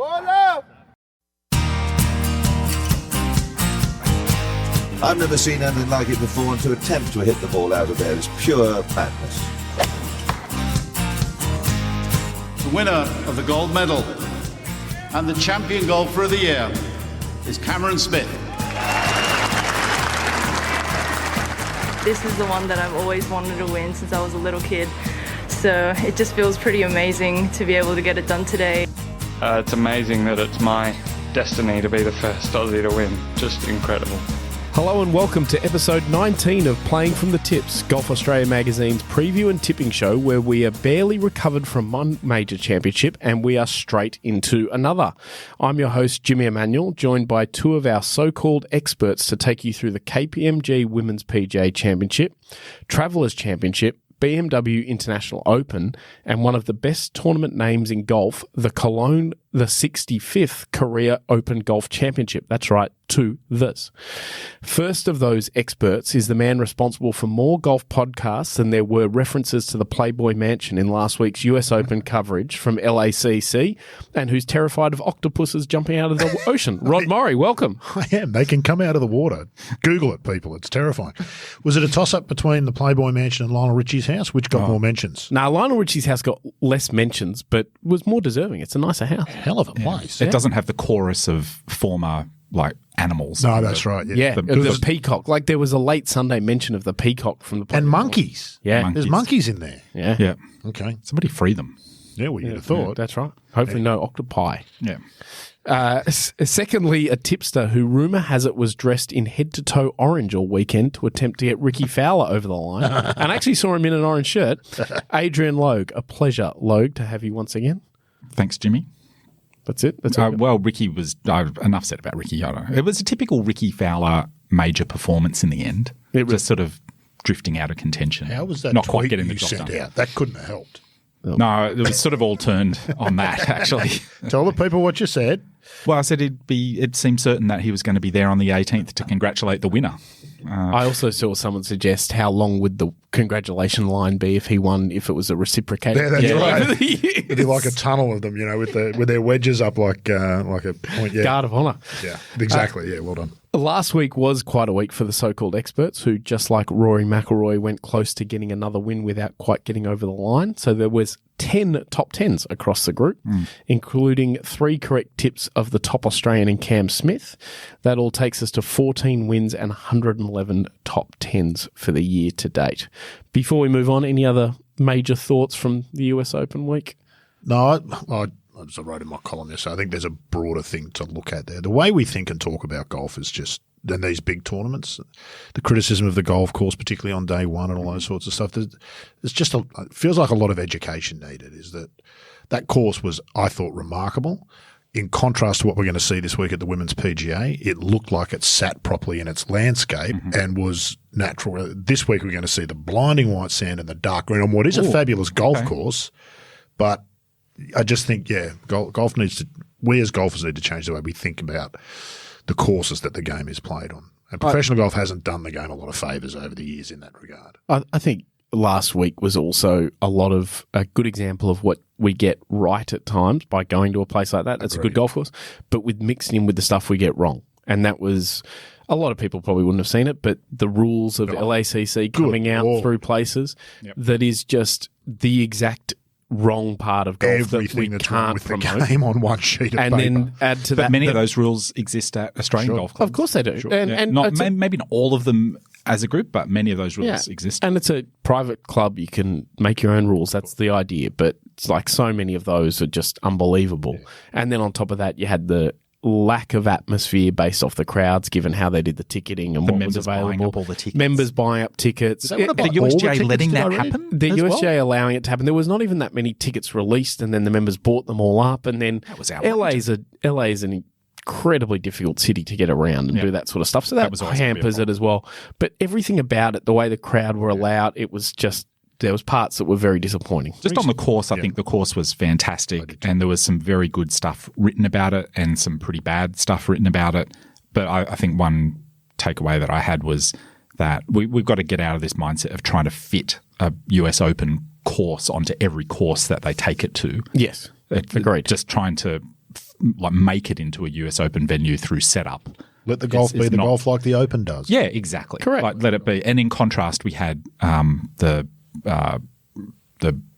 I've never seen anything like it before, and to attempt to hit the ball out of there is pure madness. The winner of the gold medal and the champion golfer of the year is Cameron Smith. This is the one that I've always wanted to win since I was a little kid. So it just feels pretty amazing to be able to get it done today. It's amazing that it's my destiny to be the first Aussie to win. Just incredible. Hello and welcome to episode 19 of Playing from the Tips, Golf Australia magazine's preview and tipping show where we are barely recovered from one major championship and we are straight into another. I'm your host, Jimmy Emanuel, joined by two of our so-called experts to take you through the KPMG Women's PGA Championship, Travellers Championship, BMW International Open, and one of the best tournament names in golf, the Kolon, the 65th Korea Open Golf Championship. That's right, to this. First of those experts is the man responsible for more golf podcasts than there were references to the Playboy Mansion in last week's US Open coverage from LACC, and who's terrified of octopuses jumping out of the ocean. Rod Murray, welcome. I am. They can come out of the water. Google it, people. It's terrifying. Was it a toss-up between the Playboy Mansion and Lionel Richie's house? Which got more mentions? Now, Lionel Richie's house got less mentions, but was more deserving. It's a nicer house. Hell of a place. It doesn't have the chorus of former animals. No, that's right. Yeah, the peacock. Like there was a late Sunday mention of the peacock from the and monkeys. Yeah, there's monkeys in there. Yeah. Okay. Somebody free them. Yeah, well, you'd have thought. Yeah, that's right. Hopefully no octopi. Yeah. Secondly, a tipster who rumour has it was dressed in head-to-toe orange all weekend to attempt to get Ricky Fowler over the line, and actually saw him in an orange shirt. Adrian Logue, a pleasure, Logue, to have you once again. Thanks, Jimmy. That's it? That's all well, Ricky was enough said about Ricky. I don't know. It was a typical Ricky Fowler major performance in the end. It was just sort of drifting out of contention. How was that not tweet quite getting the you job sent done? out? That couldn't have helped. No, it was sort of all turned on that, actually. Tell the people what you said. Well, I said it seemed certain that he was going to be there on the 18th to congratulate the winner. I also saw someone suggest how long would the congratulation line be if he won, if it was a reciprocated. Yeah, that's right. It'd be like a tunnel of them, with their wedges up like a point. Yeah. Guard of honour. Yeah, exactly. Yeah, well done. Last week was quite a week for the so-called experts who, just like Rory McIlroy, went close to getting another win without quite getting over the line. So there was 10 top 10s across the group, including 3 correct tips of the top Australian in Cam Smith. That all takes us to 14 wins and 111 top 10s for the year to date. Before we move on, any other major thoughts from the US Open week? No, as I wrote in my column yesterday, I think there's a broader thing to look at there. The way we think and talk about golf is just, in these big tournaments, the criticism of the golf course, particularly on day one and all those sorts of stuff, it feels like a lot of education needed. Is that course was, I thought, remarkable. In contrast to what we're going to see this week at the Women's PGA, it looked like it sat properly in its landscape and was natural. This week we're going to see the blinding white sand and the dark green on what is a fabulous golf course, but I just think, golf needs to – we as golfers need to change the way we think about the courses that the game is played on. And professional golf hasn't done the game a lot of favours over the years in that regard. I think last week was also a good example of what we get right at times by going to a place like that. That's a good golf course, but with mixing in with the stuff we get wrong. And that was – a lot of people probably wouldn't have seen it, but the rules of LACC coming out through places, that is just the exact – wrong part of golf. Everything that we that's can't wrong with promote. The game on one sheet of and paper. Then add to that. But many of those rules exist at Australian golf clubs. Of course they do. Sure. And maybe not all of them as a group, but many of those rules exist. And it's a private club. You can make your own rules. That's the idea. But it's like so many of those are just unbelievable. Yeah. And then on top of that, you had the lack of atmosphere based off the crowds, given how they did the ticketing and what was available. Buying up all the tickets. Members buying up tickets. The USGA letting that happen? The USGA allowing it to happen. There was not even that many tickets released, and then the members bought them all up. And then LA is an incredibly difficult city to get around and do that sort of stuff. So that hampers it as well. But everything about it, the way the crowd were allowed, it was just. There was parts that were very disappointing. Just on the course, I think the course was fantastic, and there was some very good stuff written about it and some pretty bad stuff written about it. But I think one takeaway that I had was that we've got to get out of this mindset of trying to fit a US Open course onto every course that they take it to. Yes, agreed. Just trying to like make it into a US Open venue through setup. Let the golf be the golf like the Open does. Yeah, exactly. Correct. Like, let it be. And in contrast, we had the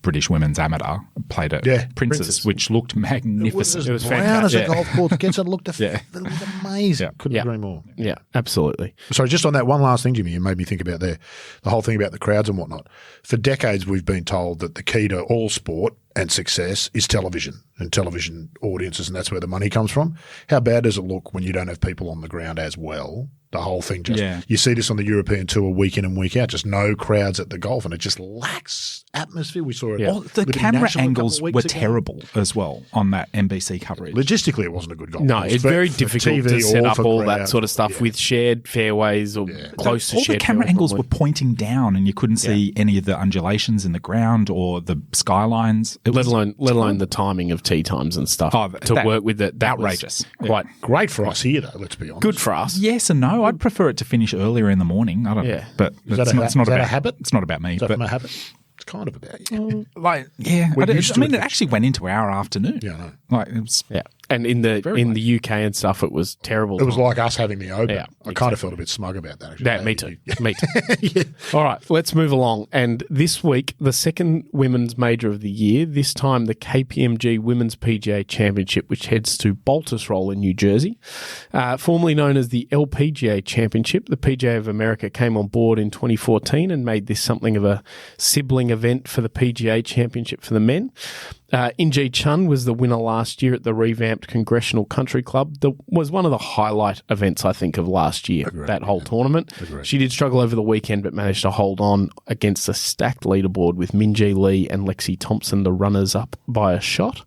British women's amateur played at Princess, which looked magnificent. It was fantastic. brown as a golf course gets it. Looked it was amazing. Couldn't Yeah. agree more. Yeah, absolutely. Sorry, just on that one last thing, Jimmy, you made me think about the whole thing about the crowds and whatnot. For decades, we've been told that the key to all sport and success is television and television audiences, and that's where the money comes from. How bad does it look when you don't have people on the ground as well? The whole thing you see this on the European Tour week in and week out, just no crowds at the golf, and it just lacks atmosphere. We saw it. Well, the camera angles were terrible as well on that NBC coverage. Logistically, it wasn't a good golf. No, course. it's very difficult TV to set or up for all crowd. that sort of stuff with shared fairways or close to all shared the camera fairways, angles probably. were pointing down, and you couldn't see any of the undulations in the ground or the skylines. Let alone the timing of tee times and stuff to work with it. That outrageous. Was quite Great for us here, though. Let's be honest. good for us. Yes and no. I'd prefer it to finish earlier in the morning. I don't know. But Is that it's not a about habit? It's not about me. Is that But from a habit? It's kind of about you. it actually went into our afternoon. Yeah, I know. Like it was, Yeah, and in the UK and stuff, it was terrible. It was like us having the Open. Yeah, I kind of felt a bit smug about that. Actually. Yeah, me too. Me too. All right, let's move along. And this week, the second women's major of the year, this time the KPMG Women's PGA Championship, which heads to Baltusrol in New Jersey. Formerly known as the LPGA Championship, the PGA of America came on board in 2014 and made this something of a sibling event for the PGA Championship for the men. In-Ji Chun was the winner last year at the revamped Congressional Country Club. That was one of the highlight events, I think, of last year, that whole tournament. She did struggle over the weekend, but managed to hold on against a stacked leaderboard with Minjee Lee and Lexi Thompson, the runners-up by a shot.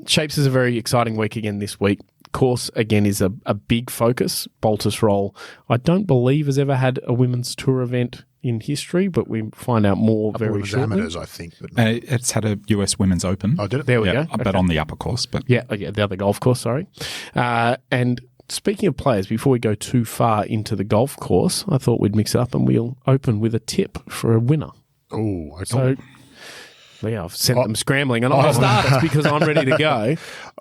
Shapes is a very exciting week again this week. Course, again, is a big focus. Baltusrol, I don't believe, has ever had a women's tour event in history, but we find out more very shortly. Amateurs, I think. But it's had a US Women's Open. Oh, did it? There we go. But on the upper course. But Yeah, the other golf course, sorry. And speaking of players, before we go too far into the golf course, I thought we'd mix it up and we'll open with a tip for a winner. Oh, okay. So, yeah, I've sent them scrambling, and I'll start it because I'm ready to go.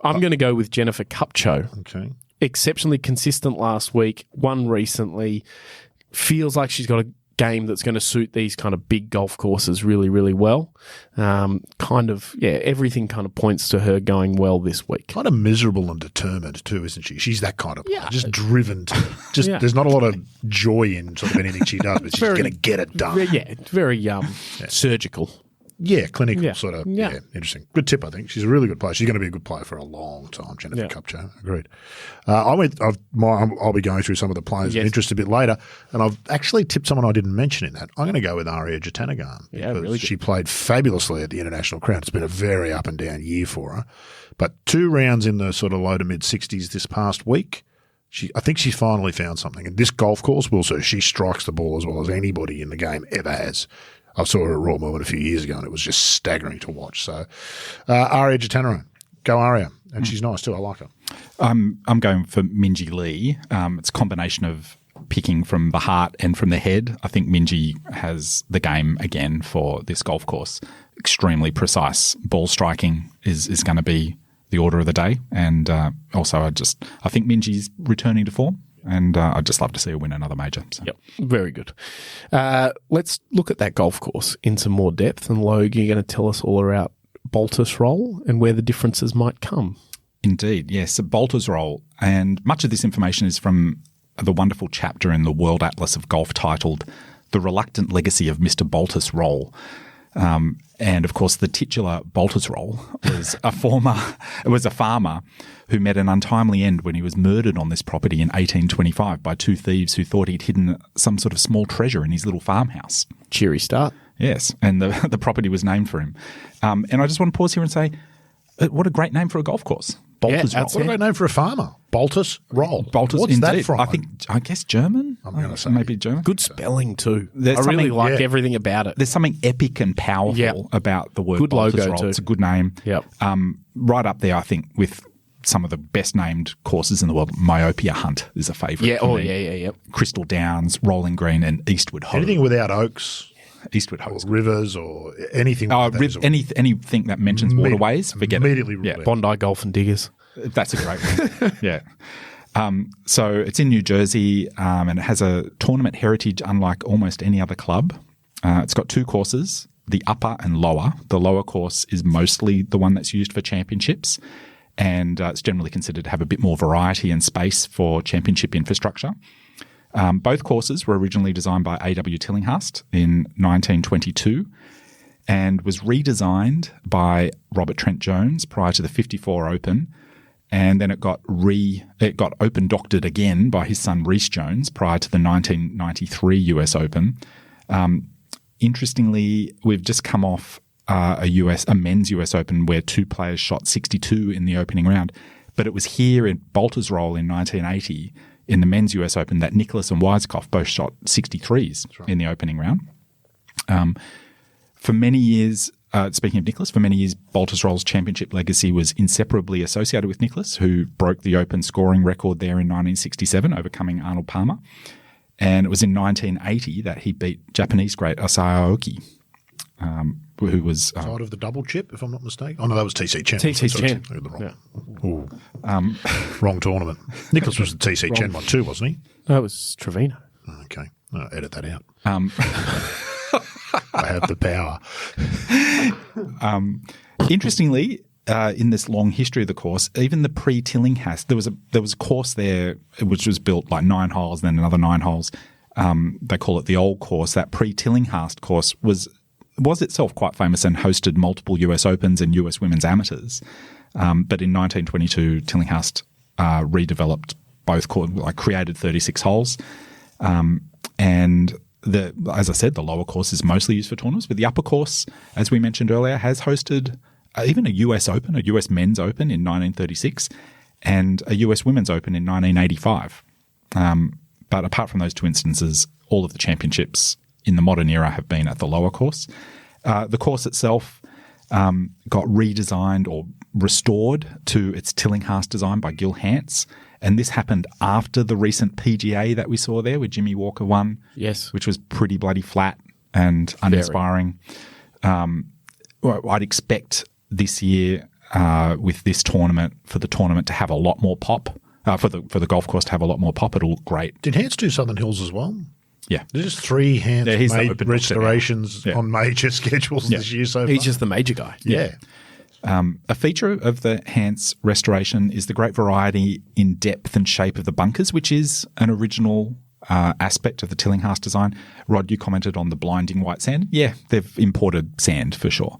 I'm going to go with Jennifer Kupcho. Okay. Exceptionally consistent last week, won recently, feels like she's got a game that's going to suit these kind of big golf courses really, really well. Everything kind of points to her going well this week. Kind of miserable and determined too, isn't she? She's that kind of player, just driven to. There's not a lot of joy in sort of anything she does, but she's going to get it done. Yeah, it's very surgical. Yeah, clinical Yeah. Yeah, interesting. Good tip, I think. She's a really good player. She's going to be a good player for a long time, Jennifer Kupcho. Agreed. I'll be going through some of the players of interest a bit later, and I've actually tipped someone I didn't mention in that. I'm going to go with Aria Jatanagarn because really good. she played fabulously at the International Crown. It's been a very up and down year for her, but 2 rounds in the sort of low to mid 60s this past week. I think she's finally found something. And this golf course, she strikes the ball as well as anybody in the game ever has. I saw her at Royal Melbourne a few years ago, and it was just staggering to watch. So, Aria Jatanagarn, go Aria, and she's nice too. I like her. I'm going for Minjee Lee. It's a combination of picking from the heart and from the head. I think Minjee has the game again for this golf course. Extremely precise ball striking is going to be the order of the day, and also I think Minjee's returning to form. And I'd just love to see her win another major. So. Yep, very good. Let's look at that golf course in some more depth. And Logue, you're going to tell us all about Baltusrol and where the differences might come. Indeed, yes. Baltusrol, and much of this information is from the wonderful chapter in the World Atlas of Golf titled "The Reluctant Legacy of Mr. Baltusrol." And of course, the titular Baltusrol was a farmer who met an untimely end when he was murdered on this property in 1825 by 2 thieves who thought he'd hidden some sort of small treasure in his little farmhouse. Cheery start. Yes, and the property was named for him. And I just want to pause here and say, what a great name for a golf course. Baltusrol. What a great name for a farmer. Baltusrol. What's indeed. that from? I guess German. I'm going to say. Maybe German. Good spelling too. There's I really something- like everything about it. There's something epic and powerful about the word Good logo Baltusrol. too. It's a good name. Yep. Right up there, I think, with some of the best named courses in the world. Myopia Hunt is a favourite. Yeah. for Oh, me. yeah. Crystal Downs, Rolling Green, and Eastwood Hoe. Anything without oaks, Eastwood or Hoe. rivers, or anything like that. Anything that mentions waterways, forget immediately it. rule it. Bondi Golf and Diggers. That's a great one. Yeah. So it's in New Jersey, and it has a tournament heritage unlike almost any other club. It's got 2 courses, the upper and lower. The lower course is mostly the one that's used for championships, and it's generally considered to have a bit more variety and space for championship infrastructure. Both courses were originally designed by A.W. Tillinghast in 1922 and was redesigned by Robert Trent Jones prior to the 54 Open. And then it got open doctored again by his son Rhys Jones prior to the 1993 U.S. Open. Interestingly, we've just come off a men's U.S. Open where 2 players shot 62 in the opening round. But it was here in Baltusrol in 1980 in the men's US Open that Nicklaus and Weiskopf both shot 63s in the opening round. For many years, speaking of Nicklaus, for many years, Baltusrol's championship legacy was inseparably associated with Nicklaus, who broke the Open scoring record there in 1967, overcoming Arnold Palmer. And it was in 1980 that he beat Japanese great Asai Aoki, who was side of the double chip, if I'm not mistaken. Oh no, that was TC Chen. TC Chen. Wrong tournament. Nicklaus was the TC Chen one too, wasn't he? No, it was Trevino. Okay, edit that out. I have the power. Interestingly, in this long history of the course, even the pre-Tillinghast, there was a course there which was built like 9 holes, then another 9 holes. They call it the old course. That pre-Tillinghast course was itself quite famous and hosted multiple US Opens and US Women's Amateurs. But in 1922, Tillinghast redeveloped both courses, created 36 holes. And as I said, the lower course is mostly used for tournaments, but the upper course, as we mentioned earlier, has hosted even a US Open, a US Men's Open in 1936 and a US Women's Open in 1985. But apart from those 2 instances, all of the championships in the modern era have been at the lower course. The course itself got redesigned or restored to its Tillinghast design by Gil Hance. And this happened after the recent PGA that we saw there, where Jimmy Walker won. Yes. Which was pretty bloody flat and uninspiring. I'd expect this year with this tournament, for the tournament to have a lot more pop, for the golf course to have a lot more pop. It'll look great. Did Hance do Southern Hills as well? Yeah. There's just 3 Hance-made restorations on major schedules this year so far. He's just the major guy. Yeah. A feature of the Hance restoration is the great variety in depth and shape of the bunkers, which is an original aspect of the Tillinghast design. Rod, you commented on the blinding white sand. Yeah, they've imported sand for sure.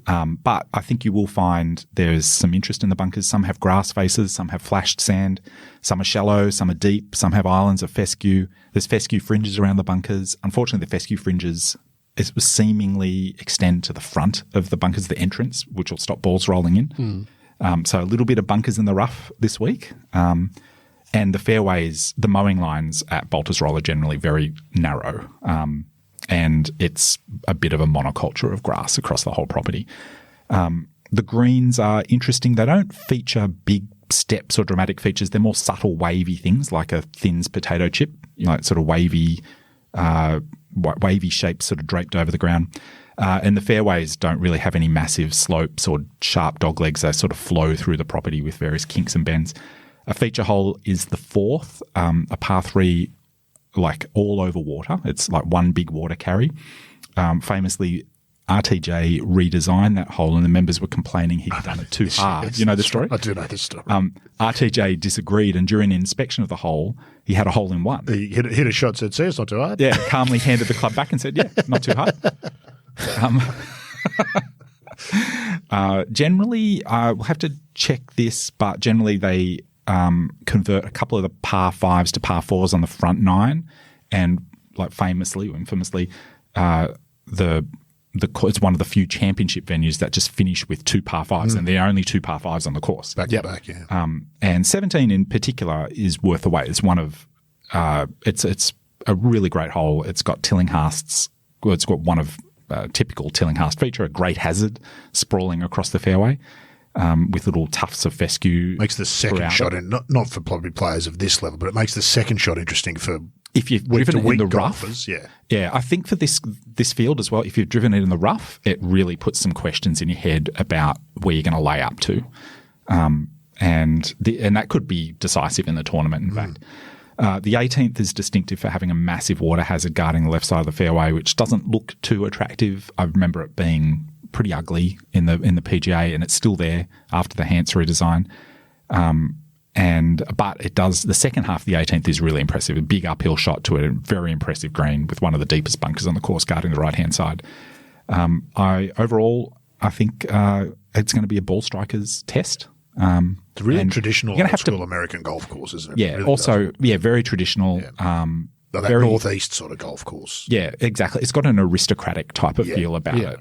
But I think you will find there's some interest in the bunkers. Some have grass faces, some have flashed sand, some are shallow, some are deep, some have islands of fescue. There's fescue fringes around the bunkers. Unfortunately, the fescue fringes seemingly extend to the front of the bunkers, the entrance, which will stop balls rolling in. So a little bit of bunkers in the rough this week. And the fairways, the mowing lines at Baltusrol are generally very narrow. And it's a bit of a monoculture of grass across the whole property. The greens are interesting. They don't feature big steps or dramatic features. They're more subtle, wavy things like a thin potato chip, sort of wavy shapes sort of draped over the ground. And the fairways don't really have any massive slopes or sharp doglegs. They sort of flow through the property with various kinks and bends. A feature hole is the 4th, a par 3, all over water. It's like one big water carry. Famously, RTJ redesigned that hole and the members were complaining he'd done it too hard. You know the story? I do know this story. RTJ disagreed, and during inspection of the hole, he had a hole in one. He hit a shot, said, see, it's not too hard. Yeah, calmly handed the club back and said, yeah, not too hard. Generally, we'll have to check this, but generally they convert a couple of the par 5s to par 4s on the front 9, and famously or infamously, it's one of the few championship venues that just finish with 2 par 5s, and there are only 2 par 5s on the course. Back to back, yeah. And 17 in particular is worth the wait. It's one of it's a really great hole. It's got Tillinghast's. Well, it's got one of typical Tillinghast feature, a great hazard sprawling across the fairway. With little tufts of fescue. Makes the second shot, not for probably players of this level, but it makes the second shot interesting for if you've driven it in the golfers, rough. Yeah, I think for this field as well, if you've driven it in the rough, it really puts some questions in your head about where you're going to lay up to. and that could be decisive in the tournament, in fact. The 18th is distinctive for having a massive water hazard guarding the left side of the fairway, which doesn't look too attractive. I remember it being pretty ugly in the PGA, and it's still there after the Hans redesign. But it does. The second half of the 18th is really impressive. A big uphill shot to a very impressive green with one of the deepest bunkers on the course guarding the right hand side. I think it's going to be a ball striker's test. It's a really traditional old school American golf course, isn't it? Yeah, it really very traditional. Yeah. That very northeast sort of golf course. Yeah, exactly. It's got an aristocratic type of feel about it.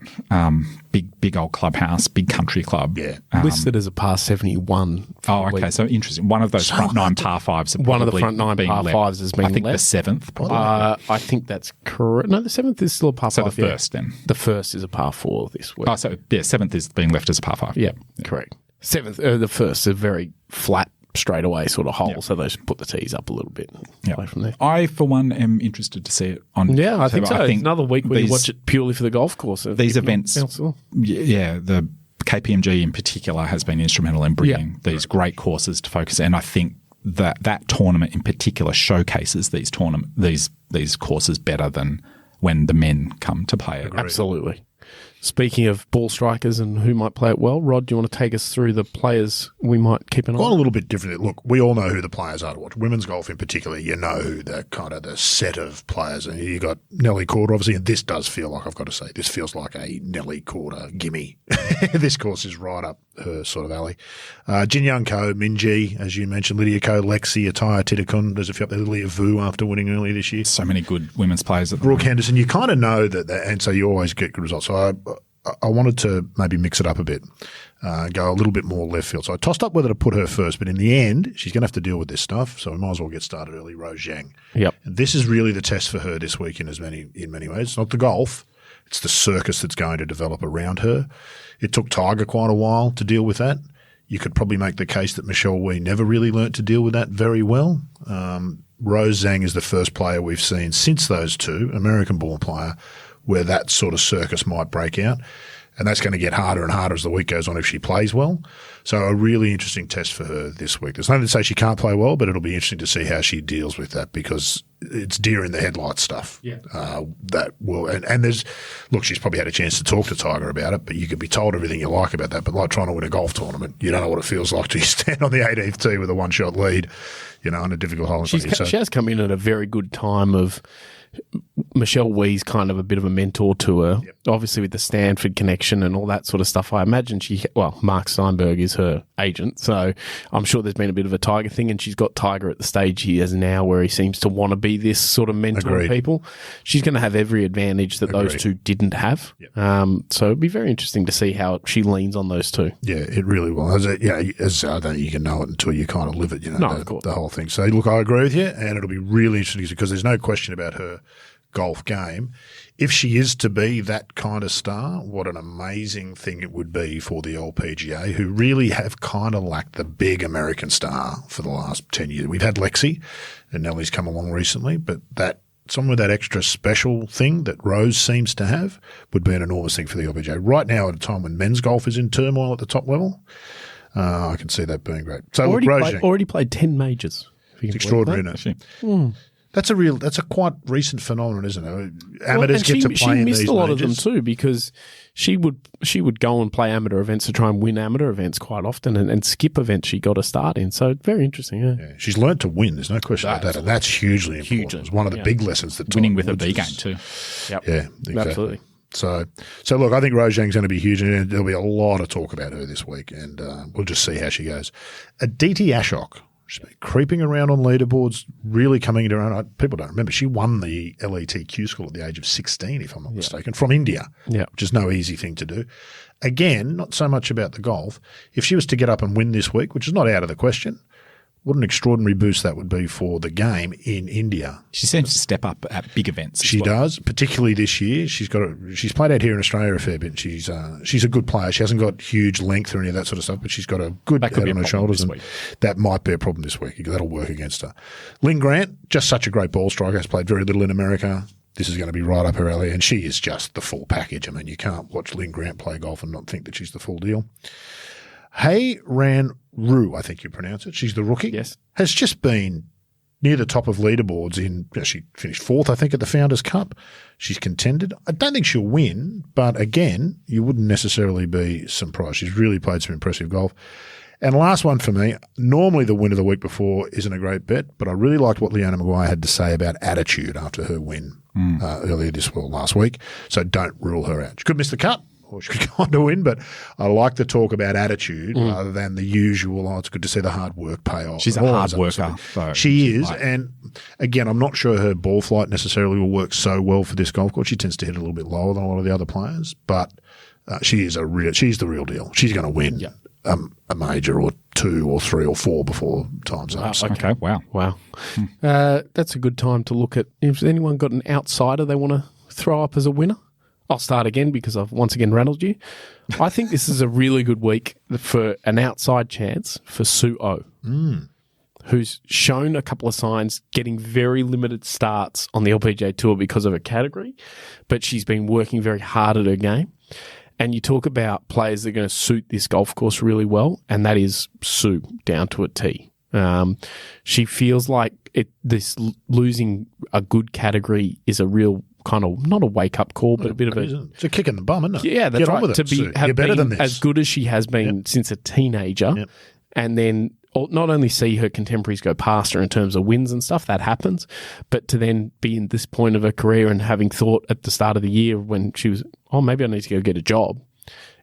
Big old clubhouse, big country club. Yeah. Listed as a par 71. Okay. So interesting. One of those front nine par fives. One of the front nine par fives has been left. I think the seventh. I think that's correct. No, the seventh is still a par 5. So the first then. The first is a par 4 this week. Seventh is being left as a par 5. Yeah, correct. Seventh, the first is a very flat, straightaway sort of hole, so they just put the tees up a little bit away from there. I, for one, am interested to see it on. Yeah, I think so. It's another week where you watch it purely for the golf course. These events, the KPMG in particular has been instrumental in bringing these great courses to focus, and I think that tournament in particular showcases these courses better than when the men come to play it. Absolutely. Speaking of ball strikers and who might play it well, Rod, do you want to take us through the players we might keep an eye on? Well, a little bit different. Look, we all know who the players are to watch. Women's golf in particular, you know who the set of players. And you got Nelly Korda, obviously, and this does feel like, I've got to say, this feels like a Nelly Korda gimme. This course is right up her sort of alley. Jin Young Ko, Minji, as you mentioned, Lydia Ko, Lexi, Ataya Titakun. There's a few up there. Leah Vu after winning earlier this year. So many good women's players. Brooke Henderson, you kind of know that, and so you always get good results. So I wanted to maybe mix it up a bit, go a little bit more left field. So I tossed up whether to put her first, but in the end, she's going to have to deal with this stuff. So we might as well get started early. Rose Zhang. Yep. And this is really the test for her this week in many ways. It's not the golf. It's the circus that's going to develop around her. It took Tiger quite a while to deal with that. You could probably make the case that Michelle Wee never really learnt to deal with that very well. Rose Zhang is the first player we've seen since those two, American born player, where that sort of circus might break out. And that's going to get harder and harder as the week goes on if she plays well. So a really interesting test for her this week. There's nothing to say she can't play well, but it'll be interesting to see how she deals with that because it's deer in the headlights stuff. Yeah. That will and there's look, she's probably had a chance to talk to Tiger about it, but you could be told everything you like about that. But like trying to win a golf tournament, you don't know what it feels like till you stand on the 18th tee with a one-shot lead, on a difficult hole. She has come in at a very good time of Michelle Wee's kind of a bit of a mentor to her, obviously with the Stanford connection and all that sort of stuff. I imagine Mark Steinberg is her agent, so I'm sure there's been a bit of a Tiger thing, and she's got Tiger at the stage he is now where he seems to want to be this sort of mentor of people. She's going to have every advantage that those two didn't have. So it'd be very interesting to see how she leans on those two. Yeah, it really will. As I don't think you can know it until you kind of live it, the whole thing. So look, I agree with you, and it'll be really interesting because there's no question about her golf game. If she is to be that kind of star, what an amazing thing it would be for the LPGA, who really have kind of lacked the big American star for the last 10 years. We've had Lexi, and Nelly's come along recently, but someone with that extra special thing that Rose seems to have would be an enormous thing for the LPGA. Right now, at a time when men's golf is in turmoil at the top level, I can see that being great. So already played 10 majors. It's extraordinary, isn't it? That's a quite recent phenomenon, isn't it? Amateurs get to play in these majors. She missed a lot of them too because she would go and play amateur events to try and win amateur events quite often and skip events she got a start in. So very interesting. Yeah. She's learnt to win. There's no question about that, and that's hugely important. It's one of the big lessons that winning with a B game too. Yep. Yeah, exactly. Absolutely. So look, I think Rose Zhang's going to be huge, and there'll be a lot of talk about her this week, and we'll just see how she goes. Aditi Ashok. She's been creeping around on leaderboards, really coming into her own. People don't remember. She won the LETQ school at the age of 16, if I'm not mistaken, from India, which is no easy thing to do. Again, not so much about the golf. If she was to get up and win this week, which is not out of the question, what an extraordinary boost that would be for the game in India. She seems to step up at big events. She does, particularly this year. She's played out here in Australia a fair bit. She's a good player. She hasn't got huge length or any of that sort of stuff, but she's got a good head on her shoulders, and that might be a problem this week. That'll work against her. Lynn Grant, just such a great ball striker. Has played very little in America. This is going to be right up her alley, and she is just the full package. I mean, you can't watch Lynn Grant play golf and not think that she's the full deal. Hey Ran Rue, I think you pronounce it. She's the rookie. Yes. Has just been near the top of leaderboards she finished 4th, I think, at the Founders Cup. She's contended. I don't think she'll win, but again, you wouldn't necessarily be surprised. She's really played some impressive golf. And last one for me, normally the win of the week before isn't a great bet, but I really liked what Leona Maguire had to say about attitude after her win last week. So don't rule her out. She could miss the cut, or she could go on to win, but I like to talk about attitude rather than the usual, it's good to see the hard work pay off. She's a hard worker. So she is. And again, I'm not sure her ball flight necessarily will work so well for this golf course. She tends to hit a little bit lower than a lot of the other players, but she's the real deal. She's going to win a major or 2 or 3 or 4 before time's up. So. Okay, wow. That's a good time to look at. If anyone got an outsider they want to throw up as a winner? I'll start again because I've once again rattled you. I think this is a really good week for an outside chance for Sue O, who's shown a couple of signs, getting very limited starts on the LPGA Tour because of her category, but she's been working very hard at her game. And you talk about players that are going to suit this golf course really well, and that is Sue down to a T. She feels like this losing a good category is a real kind of not a wake up call, but a bit of it's a kick in the bum, isn't it? Yeah, that's Get on right. with it, You're better than this. As good as she has been since a teenager, and then not only see her contemporaries go past her in terms of wins and stuff, that happens, but to then be in this point of her career and having thought at the start of the year when she was, maybe I need to go get a job,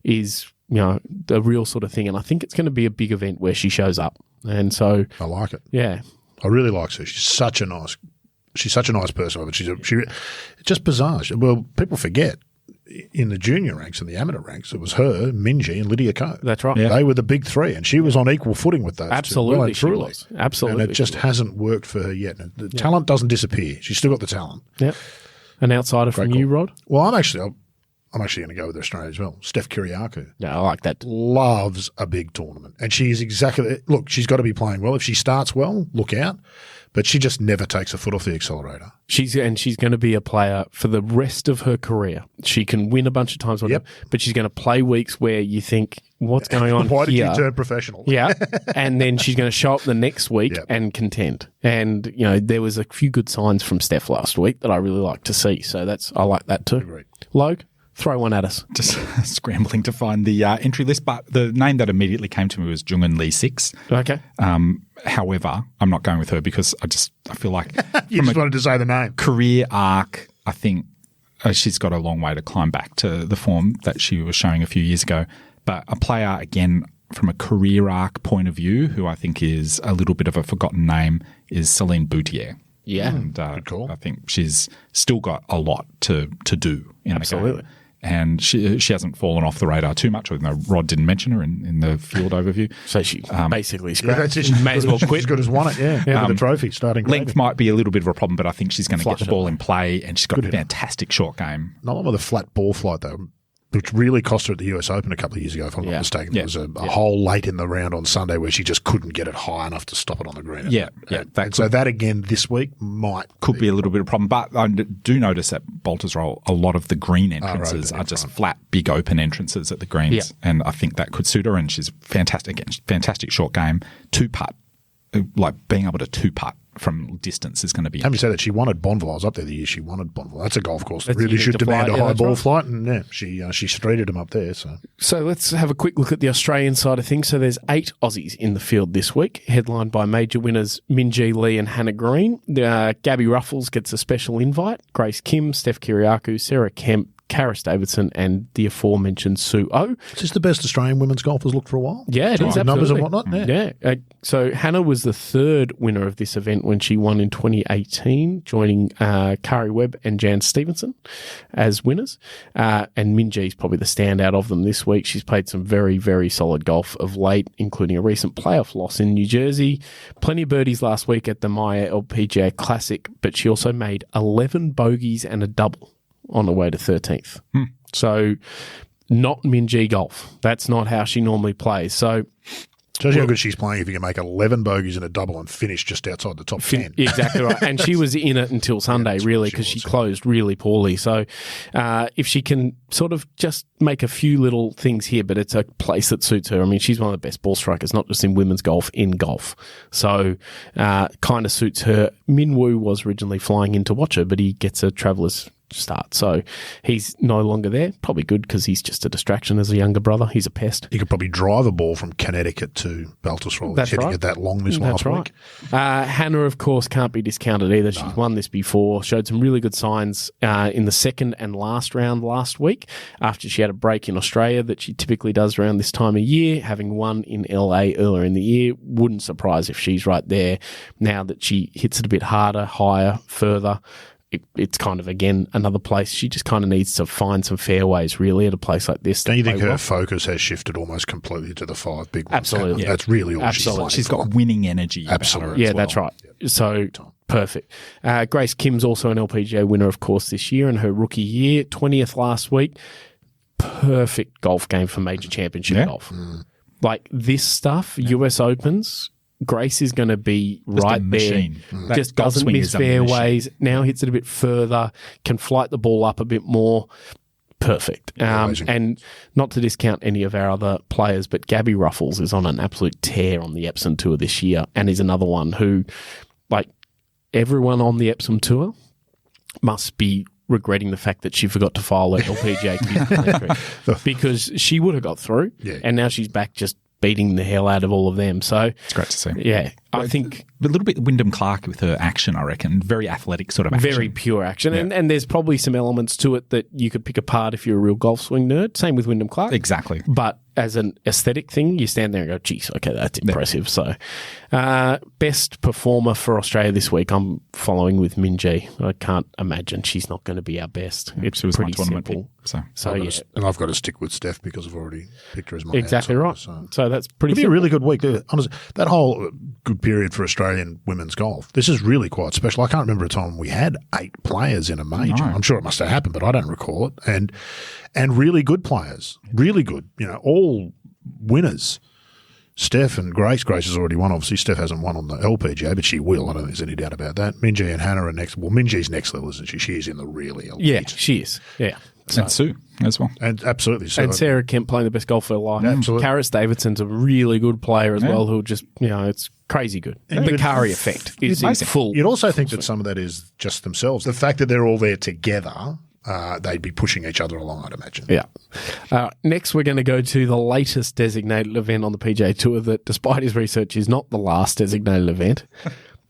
is, the real sort of thing. And I think it's going to be a big event where she shows up. And so I like it. Yeah. I really like her. She's such a nice person. But it's just bizarre. Well, people forget in the junior ranks and the amateur ranks, it was her, Minjee, and Lydia Ko. That's right. Yeah. They were the big three, and she was on equal footing with those Absolutely, two. Well, she was. Absolutely. And it just hasn't worked for her yet. And the talent doesn't disappear. She's still got the talent. Yep. An outsider from you, Rod? Well, I'm actually going to go with Australia as well. Steph Kyriakou. Yeah, I like that. Loves a big tournament. And she's she's got to be playing well. If she starts well, look out. But she just never takes her foot off the accelerator. She's going to be a player for the rest of her career. She can win a bunch of times, but she's going to play weeks where you think, what's going on Why did here? you turn professional? Yeah. And then she's going to show up the next week and contend. And, there was a few good signs from Steph last week that I really like to see. So I like that too. Agreed. Logue? Throw one at us. Just scrambling to find the entry list, but the name that immediately came to me was Jungin Lee 6. Okay. However, I'm not going with her because I feel like you just wanted to say the name. Career arc, I think she's got a long way to climb back to the form that she was showing a few years ago. But a player, again, from a career arc point of view, who I think is a little bit of a forgotten name, is Celine Boutier. Yeah. And good call. I think she's still got a lot to do in the game. And she hasn't fallen off the radar too much, although Rod didn't mention her in the field overview. So she basically scrapped. She may as well quit. She's good as won it, with the trophy starting. Length might be a little bit of a problem, but I think she's going to get the ball in play, and she's got a fantastic short game. Not with a flat ball flight, though, which really cost her at the US Open a couple of years ago, if I'm not mistaken. There was a hole late in the round on Sunday where she just couldn't get it high enough to stop it on the green. So that again this week could be a little bit of a problem. But I do notice at Baltusrol, a lot of the green entrances are just flat, big open entrances at the greens. Yeah. And I think that could suit her. And she's fantastic. Fantastic short game. 2-putt, like being able to 2-putt from distance is going to be. Having said that, she wanted Bonville. I was up there the year she wanted Bonville. That's a golf course that really should demand a high ball flight, and she streeted him up there. So let's have a quick look at the Australian side of things. So there's 8 Aussies in the field this week, headlined by major winners Minjee Lee and Hannah Green. Gabby Ruffles gets a special invite. Grace Kim, Steph Kyriakou, Sarah Kemp, Karis Davidson, and the aforementioned Sue O. Is this the best Australian women's golf has looked for a while? Yeah, it is. Absolutely. Numbers and whatnot. Yeah. So Hannah was the 3rd winner of this event when she won in 2018, joining Kari Webb and Jan Stevenson as winners. And Minjee's probably the standout of them this week. She's played some very, very solid golf of late, including a recent playoff loss in New Jersey. Plenty of birdies last week at the Maya LPGA Classic, but she also made 11 bogeys and a double on the way to 13th. So not Minjee golf. That's not how she normally plays. So Shows you how good she's playing if you can make 11 bogeys in a double and finish just outside the top 10. Exactly right. And she was in it until Sunday, really, because she closed really poorly. So if she can sort of just make a few little things here, but it's a place that suits her. I mean, she's one of the best ball strikers, not just in women's golf, in golf. So kind of suits her. Min Woo was originally flying in to watch her, but he gets a traveller's start. So he's no longer there. Probably good because he's just a distraction as a younger brother. He's a pest. He could probably drive a ball from Connecticut to Baltusrol. That's hitting right. it that long this last week. Hannah, of course, can't be discounted either. She's won this before, showed some really good signs in the second and last round last week after she had a break in Australia that she typically does around this time of year, having won in LA earlier in the year. Wouldn't surprise if she's right there now that she hits it a bit harder, higher, further. It's kind of, again, another place. She just kind of needs to find some fairways, really, at a place like this. Don't you think her focus has shifted almost completely to the 5 big ones? Absolutely. Yeah. That's really all she's playing. She's got winning energy. Absolutely. Yeah, that's right. Yep. So, perfect. Grace Kim's also an LPGA winner, of course, this year in her rookie year. 20th last week. Perfect golf game for major championship golf. Like this stuff, US Opens, Grace is going to be just right there. Just doesn't miss fairways. Now hits it a bit further, can flight the ball up a bit more. Perfect. And not to discount any of our other players, but Gabby Ruffles is on an absolute tear on the Epsom Tour this year and is another one who, like everyone on the Epsom Tour, must be regretting the fact that she forgot to file her LPGA queue because she would have got through, and now she's back just beating the hell out of all of them. So it's great to see. Yeah, I think a little bit Wyndham Clark with her action, I reckon. Very athletic sort of action. Very pure action. Yeah. And there's probably some elements to it that you could pick apart if you're a real golf swing nerd. Same with Wyndham Clark. Exactly. But as an aesthetic thing, you stand there and go, geez, okay, that's impressive. So best performer for Australia this week, I'm following with Minjee. I can't imagine she's not going to be our best. It's pretty simple. So yeah. And I've got to stick with Steph because I've already picked her as my Exactly right. So that's pretty It'll be a really good week. Honestly, that whole good period for Australian women's golf, this is really quite special. I can't remember a time we had 8 players in a major. No. I'm sure it must have happened, but I don't recall it. And really good players, really good, all winners. Steph and Grace. Grace has already won, obviously. Steph hasn't won on the LPGA, but she will. I don't think there's any doubt about that. Minjee and Hannah are next. Well, Minjee's next level, isn't she? She is in the really elite. Yeah, she is. Yeah. So. And Sue as well. And absolutely. So, and Sarah Kemp playing the best golf of her life. Absolutely. Karis Davidson's a really good player as well who just, it's crazy good. And the Kari effect is in full. You'd also think that some of that is just themselves. The fact that they're all there together, they'd be pushing each other along, I'd imagine. Yeah. Next, we're going to go to the latest designated event on the PGA Tour that, despite his research, is not the last designated event.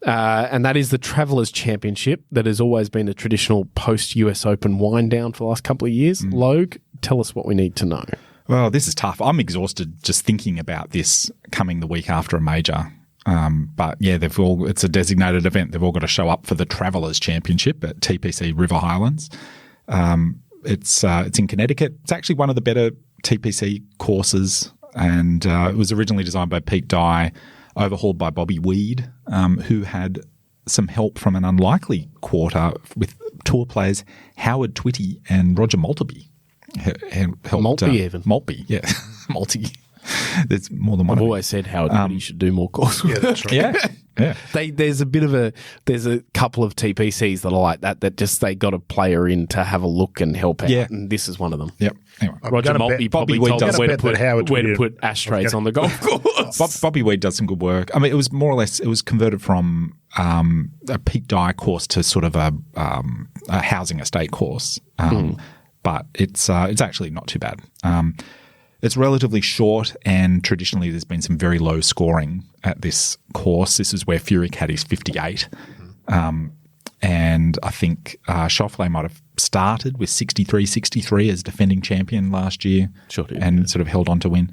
And that is the Travelers Championship that has always been a traditional post-US Open wind-down for the last couple of years. Logue, tell us what we need to know. Well, this is tough. I'm exhausted just thinking about this coming the week after a major. But yeah, it's a designated event. They've all got to show up for the Travelers Championship at TPC River Highlands. It's in Connecticut. It's actually one of the better TPC courses, and it was originally designed by Pete Dye, overhauled by Bobby Weed, who had some help from an unlikely quarter with tour players Howard Twitty and Roger Maltby. Maltby, yeah. Maltby. There's more than one. I've always said Howard Twitty should do more courses. Yeah, that's right. Yeah. There's a couple of TPCs that are like that just they got a player in to have a look and help out. Yeah. And this is one of them. Yep. Anyway, Roger Maltby probably told us where to put ashtrays on the golf course. Bobby Weed does some good work. I mean, it was more or less, it was converted from a Pete Dye course to sort of a housing estate course. But it's actually not too bad. It's relatively short, and traditionally there's been some very low scoring at this course. This is where Furyk had his 58. And I think Schauffele might have started with 63 as defending champion last year and sort of held on to win.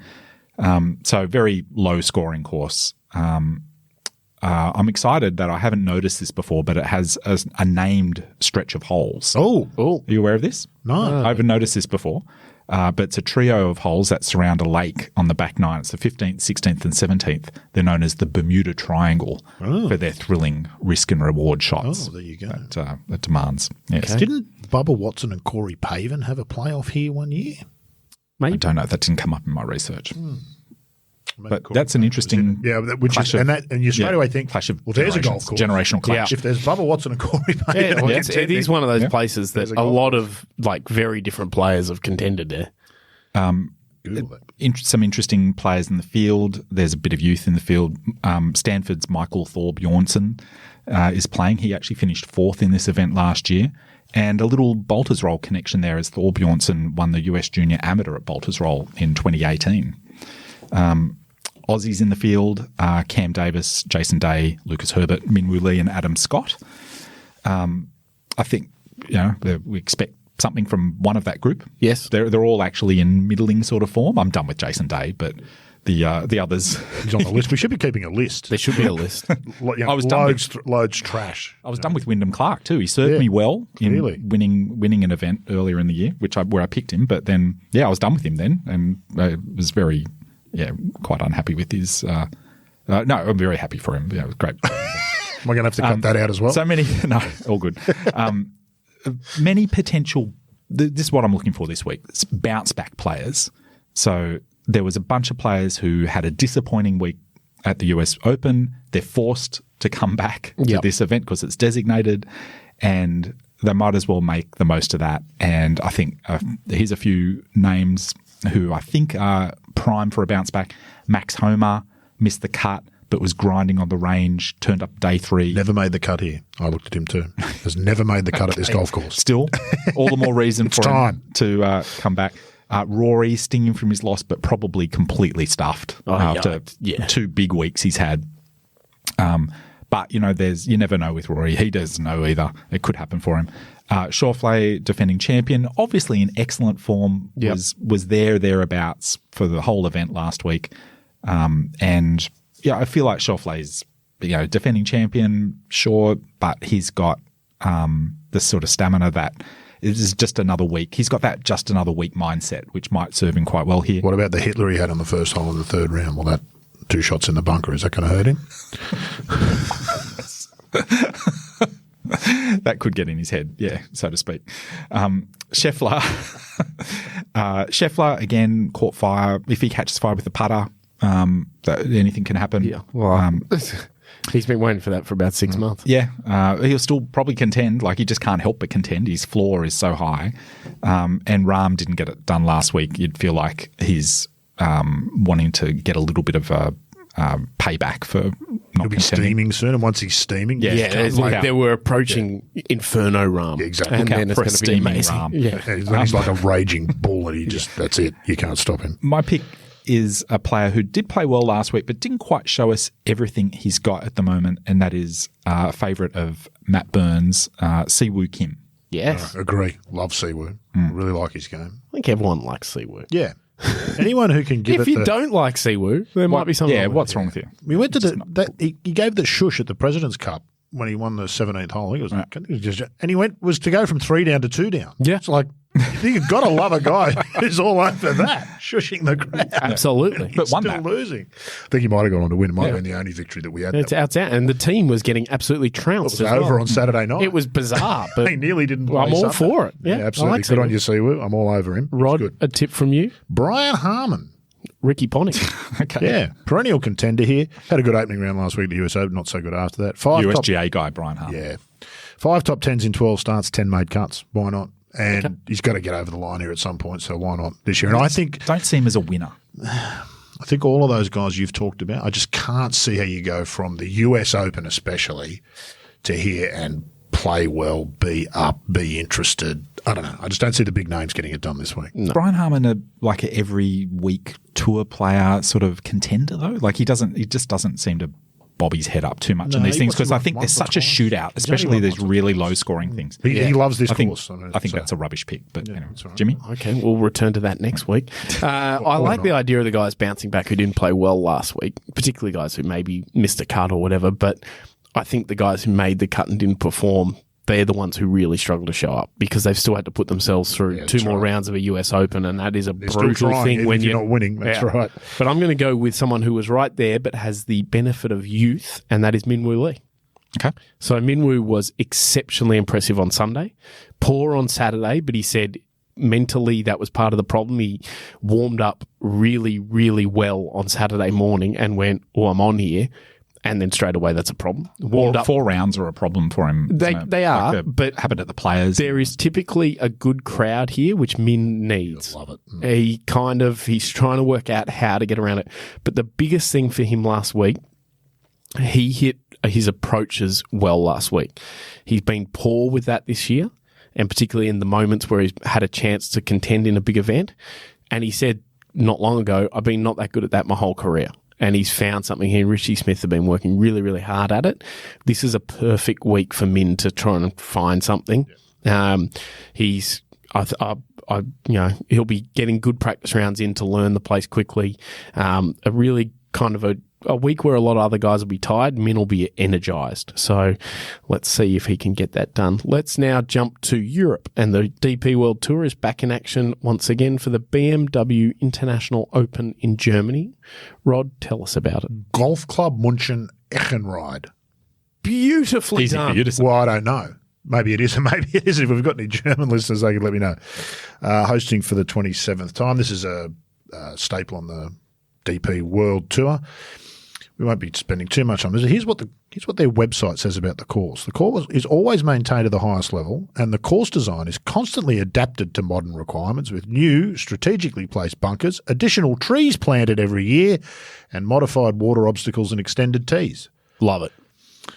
So very low scoring course. I'm excited that I haven't noticed this before, but it has a named stretch of holes. Oh. Are you aware of this? No. I haven't noticed this before. But it's a trio of holes that surround a lake on the back nine. It's the 15th, 16th and 17th. They're known as the Bermuda Triangle for their thrilling risk and reward shots. Oh, there you go. That demands. Yes. Okay. Didn't Bubba Watson and Corey Pavin have a playoff here one year? Maybe. I don't know. That didn't come up in my research. But that's an interesting and you straight away think, clash of well, there's a golf course. Generational clash. If there's Bubba Watson and Corey Payne, It is one of those places that There's a a golf lot of like very different players have contended there. Some interesting players in the field. There's a bit of youth in the field. Stanford's Michael Thorbjornsson is playing. He actually finished 4th in this event last year. And a little Baltusrol connection there as Thorbjornsson won the US Junior Amateur at Baltusrol in 2018. Aussies in the field, Cam Davis, Jason Day, Lucas Herbert, Minwoo Lee and Adam Scott. I think we expect something from one of that group. Yes. They're all actually in middling sort of form. I'm done with Jason Day, but the others. He's on the list. We should be keeping a list. There should be a list. I was loads trash. I was done with Wyndham Clark too. He served me well in winning an event earlier in the year, where I picked him. But then, I was done with him then, and I was very, quite unhappy with his. No, I'm very happy for him. It was great. Am I going to have to cut that out as well? So many, no, all good. Many potential. This is what I'm looking for this week. It's bounce back players. So there was a bunch of players who had a disappointing week at the US Open. They're forced to come back to this event because it's designated, and they might as well make the most of that. And I think here's a few names who I think are prime for a bounce back. Max Homa missed the cut, but was grinding on the range, turned up day 3. Never made the cut here. I looked at him too. Has never made the cut at this golf course. Still, all the more reason for him to come back. Rory stinging from his loss, but probably completely stuffed after 2 big weeks he's had. But, you never know with Rory. He doesn't know either. It could happen for him. Schauffele, defending champion, obviously in excellent form, was thereabouts for the whole event last week. And I feel like Schauffele's, defending champion, sure, but he's got the sort of stamina that it is just another week. He's got that just another week mindset, which might serve him quite well here. What about the Hitler he had on the first hole in the 3rd round? Well, that 2 shots in the bunker, is that going to hurt him? That could get in his head, so to speak. Scheffler. Scheffler, again, caught fire. If he catches fire with the putter, anything can happen. Yeah. Well, he's been waiting for that for about 6 months. Yeah. He'll still probably contend. Like, he just can't help but contend. His floor is so high. And Rahm didn't get it done last week. You'd feel like he's wanting to get a little bit of a payback for not He'll be contending. steaming soon, and once he's steaming, They were approaching Inferno Rahm. Yeah, exactly. And Look then out it's for a going to be steaming amazing. Rahm. Yeah. he's like a raging bull, and that's it. You can't stop him. My pick is a player who did play well last week, but didn't quite show us everything he's got at the moment, and that is a favourite of Matt Burns, Siwoo Kim. Yes. Agree. Love Siwoo. Really like his game. I think everyone likes Siwoo. Yeah. Anyone who can give If you don't like Siwoo, there might be something. Yeah, wrong what's wrong with you? We went to he gave the shush at the President's Cup when he won the 17th hole. He was and he was to go from 3 down to 2 down. Yeah. It's like, you've got to love a guy who's all over that, shushing the crowd. Absolutely. He's But won still that. losing. I think he might have gone on to win. It might have been the only victory that we had. It's out, and the team was getting absolutely trounced. It was as over well. on Saturday night. It was bizarre, but They nearly didn't play I'm all Sunday. for it. Yeah, absolutely. I like Good on Siwoo. you, Siwoo. I'm all over him. Rod, It's good. a tip from you, Brian Harmon. Ricky Ponting. Okay. Yeah, perennial contender here. Had a good opening round last week at the US Open, not so good after that. 5 top, USGA guy, Brian Hart. yeah, 5 top 10s in 12 starts, 10 made cuts. Why not? And he's got to get over the line here at some point, so why not this year? And I think Don't see him as a winner. all of those guys you've talked about, I just can't see how you go from the US Open especially to here and play well, be up, be interested. I don't know. I just don't see the big names getting it done this week. Brian Harmon, like a every week tour player sort of contender though. Like he just doesn't seem to bob his head up too much in these he things because I wants think once there's or such a twice. shootout, He's especially only won these once or really twice. low scoring things. He loves this I think, course. I think that's a rubbish pick, but anyway, right. Jimmy. Okay, we'll return to that next week. I like the idea of the guys bouncing back who didn't play well last week, particularly guys who maybe missed a cut or whatever. But I think the guys who made the cut and didn't perform, they're the ones who really struggle to show up because they've still had to put themselves through 2 more rounds of a US Open, and that is a brutal thing when you're not winning. That's right. But I'm going to go with someone who was right there but has the benefit of youth, and that is Minwoo Lee. Okay. So Minwoo was exceptionally impressive on Sunday, poor on Saturday, but he said mentally that was part of the problem. He warmed up really, really well on Saturday morning and went, "Oh, I'm on here." And then straight away, that's a problem. Warmed up. 4 rounds are a problem for him. They are, but happened at the Players. There is typically a good crowd here, which Min needs. Love it. He's trying to work out how to get around it. But the biggest thing for him last week, he hit his approaches well last week. He's been poor with that this year, and particularly in the moments where he's had a chance to contend in a big event. And he said not long ago, "I've been not that good at that my whole career." And he's found something here. Richie Smith have been working really, really hard at it. This is a perfect week for Min to try and find something. He'll be getting good practice rounds in to learn the place quickly. A really kind of a week where a lot of other guys will be tired. Min will be energized. So let's see if he can get that done. Let's now jump to Europe, and the DP World Tour is back in action once again for the BMW International Open in Germany. Rod, tell us about it. Golf Club München Echenride. Beautifully Easy done. for you to say. Well, I don't know. Maybe it is, and maybe it isn't. If we've got any German listeners, they can let me know. Hosting for the 27th time. This is a staple on the DP World Tour. We won't be spending too much on this. Here's what their website says about the course. The course is always maintained at the highest level, and the course design is constantly adapted to modern requirements with new, strategically placed bunkers, additional trees planted every year, and modified water obstacles and extended tees. Love it.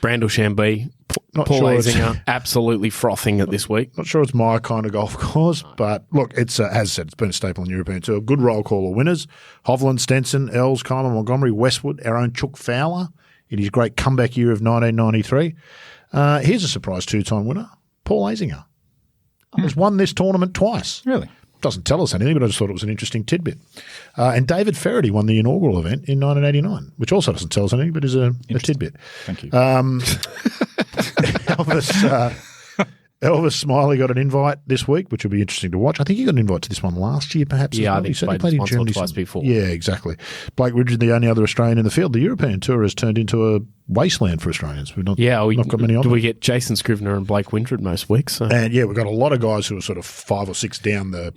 Brandel Chambee, Not Paul sure it's- Azinger, absolutely frothing it this week. Not sure it's my kind of golf course, but look, it's as said, it's been a staple in European Tour. Good roll call of winners: Hovland, Stenson, Els, Keimer, Montgomery, Westwood, our own Chuck Fowler in his great comeback year of 1993. Here's a surprise 2-time winner: Paul Azinger. Has won this tournament twice. Really? Doesn't tell us anything, but I just thought it was an interesting tidbit. And David Ferrety won the inaugural event in 1989, which also doesn't tell us anything, but is a tidbit. Thank you. Elvis Smiley got an invite this week, which will be interesting to watch. I think he got an invite to this one last year, perhaps. Yeah, as well. I think he certainly he played once or Germany twice before. Yeah, exactly. Blake Ridge, the only other Australian in the field. The European Tour has turned into a wasteland for Australians. We've not got many on. We get Jason Scrivener and Blake Windred most weeks. So. And yeah, we've got a lot of guys who are sort of 5 or 6 down the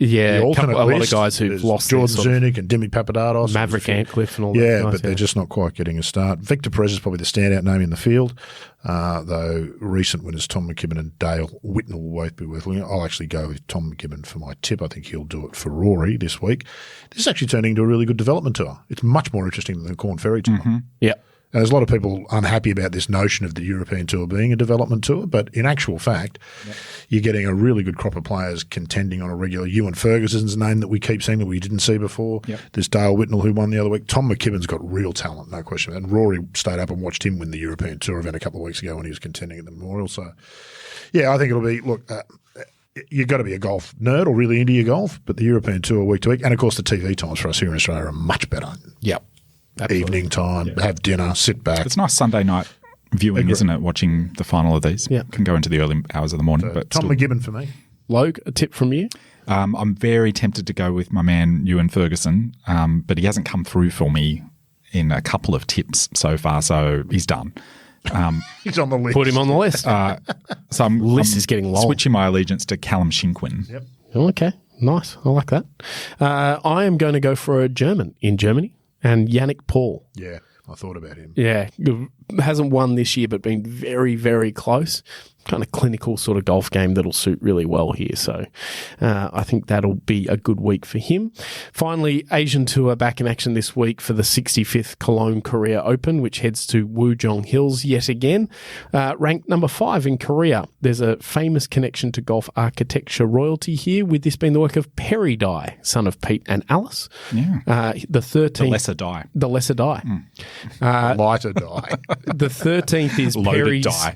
alternate a lot of list. guys who've There's lost Jordan their Zunic and Demi Papadakis, Maverick Antcliffe and all that. Yeah, guys, but they're just not quite getting a start. Victor Perez is probably the standout name in the field, though recent winners Tom McKibben and Dale Whitnell will both be worth looking at. I'll actually go with Tom McKibben for my tip. I think he'll do it for Rory this week. This is actually turning into a really good development tour. It's much more interesting than the Corn Ferry Tour. Mm-hmm. Yeah. And there's a lot of people unhappy about this notion of the European Tour being a development tour, but in actual fact, you're getting a really good crop of players contending on a regular. Ewan Ferguson's name that we keep seeing that we didn't see before. Yep. There's Dale Whitnell who won the other week. Tom McKibben's got real talent, no question. And Rory stayed up and watched him win the European Tour event a couple of weeks ago when he was contending at the Memorial. So, yeah, I think it'll be, look, you've got to be a golf nerd or really into your golf, but the European Tour week to week, and of course the TV times for us here in Australia are much better. Yep. Absolutely. Evening time, have dinner, sit back. It's nice Sunday night viewing, isn't it? Watching the final of these. Yeah. Can go into the early hours of the morning. But Tom still, McKibben for me. Logue, a tip from you? I'm very tempted to go with my man Ewan Ferguson, but he hasn't come through for me in a couple of tips so far, so he's done. He's on the list. Put him on the list. So I'm is getting long. Switching my allegiance to Callum Shinkwin. Yep. Okay, nice. I like that. I am going to go for a German in Germany, and Yannick Paul. Yeah, I thought about him. Yeah, hasn't won this year, but been very, very close. Kind of clinical sort of golf game that'll suit really well here. So I think that'll be a good week for him. Finally, Asian Tour back in action this week for the 65th Kolon Korea Open, which heads to Wujong Hills yet again. Ranked number 5 in Korea. There's a famous connection to golf architecture royalty here, with this being the work of Perry Dye, son of Pete and Alice. Yeah. The 13th. The lesser die. The lesser die. Lighter die. The 13th is Loaded Perry's die.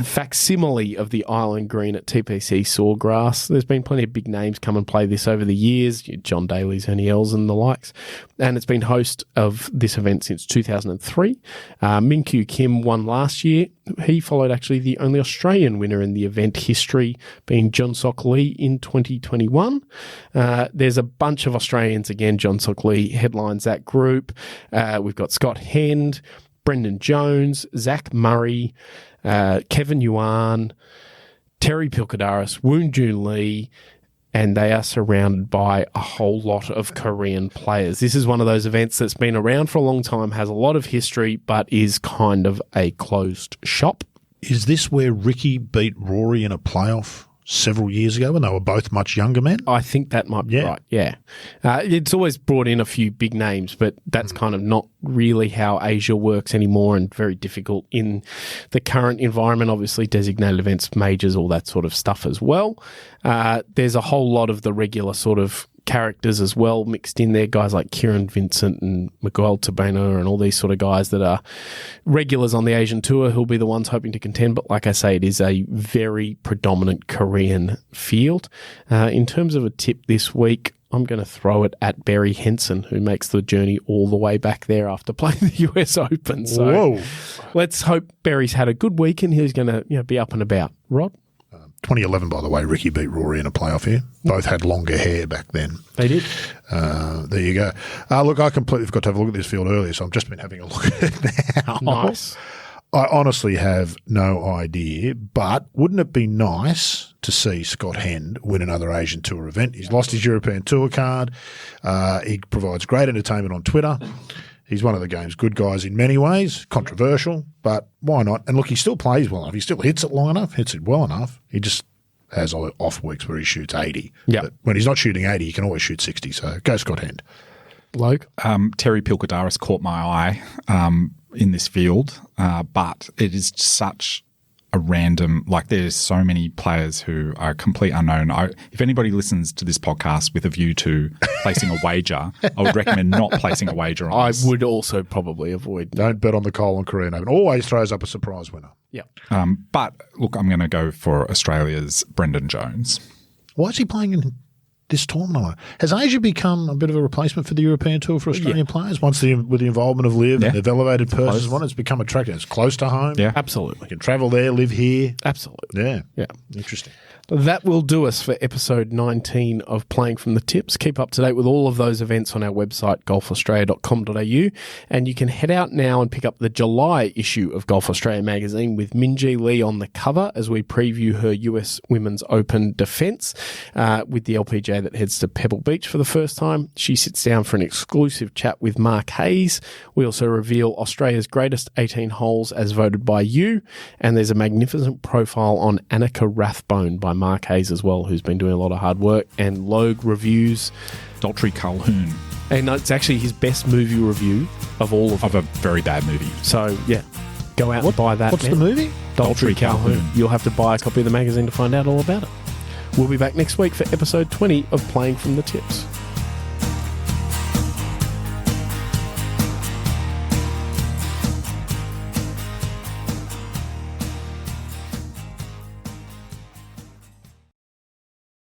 facsimile of the Island Green at TPC Sawgrass. There's been plenty of big names come and play this over the years, John Daly's, Ernie Els and the likes, and it's been host of this event since 2003. Min Kyu Kim won last year. He followed actually the only Australian winner in the event history, being John Sok Lee in 2021. There's a bunch of Australians again. John Sok Lee headlines that group. We've got Scott Hend, Brendan Jones, Zach Murray, Kevin Yuan, Terry Pilkadaris, Woon Jun Lee, and they are surrounded by a whole lot of Korean players. This is one of those events that's been around for a long time, has a lot of history, but is kind of a closed shop. Is this where Ricky beat Rory in a playoff several years ago when they were both much younger men? I think that might be right, yeah. It's always brought in a few big names, but that's kind of not really how Asia works anymore, and very difficult in the current environment. Obviously, designated events, majors, all that sort of stuff as well. There's a whole lot of the regular sort of characters as well mixed in there, guys like Kieran Vincent and Miguel Tabena and all these sort of guys that are regulars on the Asian Tour who'll be the ones hoping to contend. But like I say, it is a very predominant Korean field. In terms of a tip this week, I'm going to throw it at Barry Henson, who makes the journey all the way back there after playing the US Open. So let's hope Barry's had a good week and he's going to be up and about. Rod? 2011, by the way, Ricky beat Rory in a playoff here. Both had longer hair back then. They did. There you go. Look, I completely forgot to have a look at this field earlier, so I've just been having a look at it now. Nice. I honestly have no idea, but wouldn't it be nice to see Scott Hend win another Asian Tour event? He's lost his European Tour card. He provides great entertainment on Twitter. He's one of the game's good guys in many ways, controversial, but why not? And look, he still plays well enough. He still hits it long enough, hits it well enough. He just has off weeks where he shoots 80. Yeah. But when he's not shooting 80, he can always shoot 60. So go Scott Hend. Logue? Terry Pilkadaris caught my eye in this field, but it is such a random, like there's so many players who are complete unknown. If anybody listens to this podcast with a view to placing a wager, I would recommend not placing a wager on this. I would also probably avoid. Don't bet on the Kolon Korean Open. Always throws up a surprise winner. Yeah. But look, I'm going to go for Australia's Brendan Jones. Why is he playing in this tournament? Has Asia become a bit of a replacement for the European Tour for Australian players? With the involvement of Liv and they've elevated purses, it's become attractive. It's close to home. Yeah, absolutely. You can travel there, live here. Absolutely. Yeah. Interesting. That will do us for episode 19 of Playing from the Tips. Keep up to date with all of those events on our website, golfaustralia.com.au, and you can head out now and pick up the July issue of Golf Australia magazine with Minjee Lee on the cover as we preview her US Women's Open defence with the LPGA that heads to Pebble Beach for the first time. She sits down for an exclusive chat with Mark Hayes. We also reveal Australia's greatest 18 holes as voted by you, and there's a magnificent profile on Annika Rathbone by Mark Hayes as well, who's been doing a lot of hard work, and Logue reviews Daltrey Calhoun. And it's actually his best movie review of all of them. Of a very bad movie. So, yeah, go out and buy that. What's the movie? Daltrey Calhoun. You'll have to buy a copy of the magazine to find out all about it. We'll be back next week for episode 20 of Playing from the Tips.